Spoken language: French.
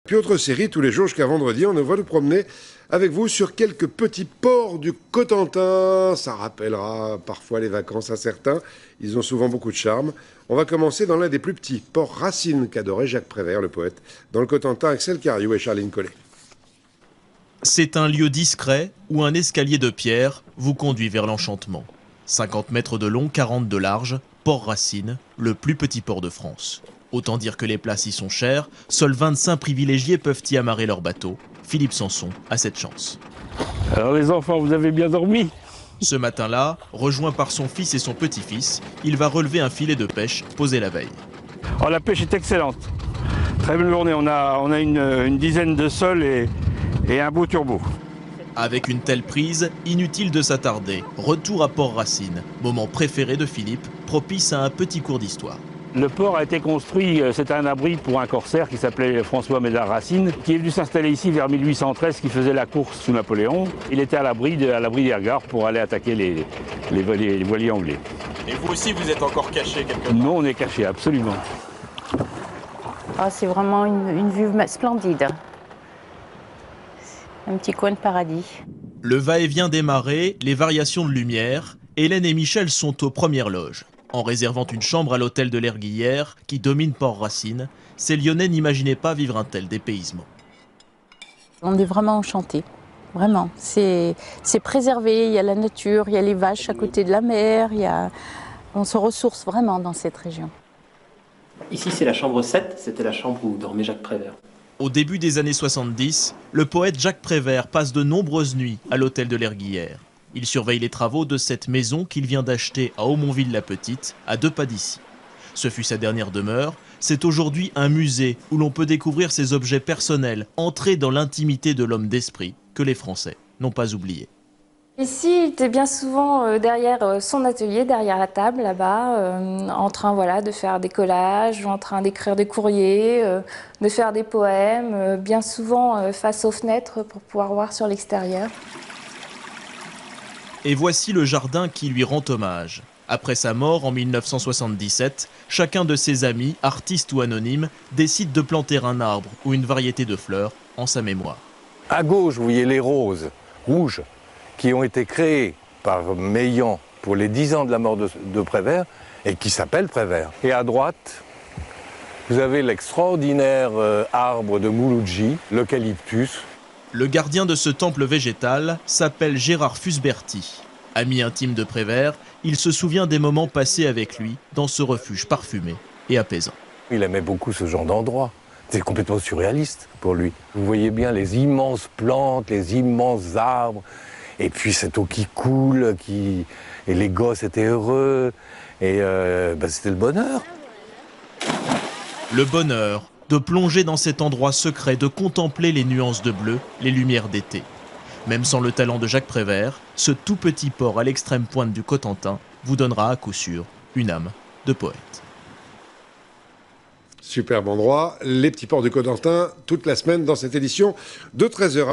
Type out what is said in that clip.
Puis autre série, tous les jours jusqu'à vendredi, on va nous promener avec vous sur quelques petits ports du Cotentin. Ça rappellera parfois les vacances à certains. Ils ont souvent beaucoup de charme. On va commencer dans l'un des plus petits, Port Racine, qu'adorait Jacques Prévert, le poète, dans le Cotentin, Axel Cariou et Charline Collet. C'est un lieu discret où un escalier de pierre vous conduit vers l'enchantement. 50 mètres de long, 40 de large, Port Racine, le plus petit port de France. Autant dire que les places y sont chères, seuls 25 privilégiés peuvent y amarrer leur bateau. Philippe Sanson a cette chance. Alors les enfants, vous avez bien dormi? Ce matin-là, rejoint par son fils et son petit-fils, il va relever un filet de pêche posé la veille. Oh, la pêche est excellente. Très belle journée, on a une dizaine de sols et un beau turbo. Avec une telle prise, inutile de s'attarder. Retour à Port Racine, moment préféré de Philippe, propice à un petit cours d'histoire. Le port a été construit, c'était un abri pour un corsaire qui s'appelait François Médard Racine, qui est venu s'installer ici vers 1813, qui faisait la course sous Napoléon. Il était à l'abri des regards pour aller attaquer les voiliers anglais. Et vous aussi, vous êtes encore caché quelque part? Non, on est caché, absolument. Oh, c'est vraiment une vue splendide. Un petit coin de paradis. Le va-et-vient démarré, les variations de lumière, Hélène et Michel sont aux premières loges. En réservant une chambre à l'hôtel de l'Erguillière, qui domine Port Racine, ces Lyonnais n'imaginaient pas vivre un tel dépaysement. On est vraiment enchantés, vraiment. C'est préservé, il y a la nature, il y a les vaches à côté de la mer, on se ressource vraiment dans cette région. Ici, c'est la chambre 7, c'était la chambre où dormait Jacques Prévert. Au début des années 70, le poète Jacques Prévert passe de nombreuses nuits à l'hôtel de l'Erguillière. Il surveille les travaux de cette maison qu'il vient d'acheter à Aumonville-la-Petite, à 2 pas d'ici. Ce fut sa dernière demeure. C'est aujourd'hui un musée où l'on peut découvrir ses objets personnels, entrer dans l'intimité de l'homme d'esprit que les Français n'ont pas oublié. Ici, il était bien souvent derrière son atelier, derrière la table, là-bas, en train de faire des collages, en train d'écrire des courriers, de faire des poèmes, bien souvent face aux fenêtres pour pouvoir voir sur l'extérieur. Et voici le jardin qui lui rend hommage. Après sa mort en 1977, chacun de ses amis, artistes ou anonymes, décide de planter un arbre ou une variété de fleurs en sa mémoire. À gauche, vous voyez les roses rouges qui ont été créées par Meillan pour les 10 ans de la mort de Prévert et qui s'appellent Prévert. Et à droite, vous avez l'extraordinaire arbre de Mouloudji, l'eucalyptus. Le gardien de ce temple végétal s'appelle Gérard Fusberti. Ami intime de Prévert, il se souvient des moments passés avec lui dans ce refuge parfumé et apaisant. Il aimait beaucoup ce genre d'endroit. C'est complètement surréaliste pour lui. Vous voyez bien les immenses plantes, les immenses arbres, et puis cette eau qui coule, et les gosses étaient heureux, et c'était le bonheur. Le bonheur de plonger dans cet endroit secret, de contempler les nuances de bleu, les lumières d'été. Même sans le talent de Jacques Prévert, ce tout petit port à l'extrême pointe du Cotentin vous donnera à coup sûr une âme de poète. Superbe endroit, les petits ports du Cotentin, toute la semaine dans cette édition de 13h.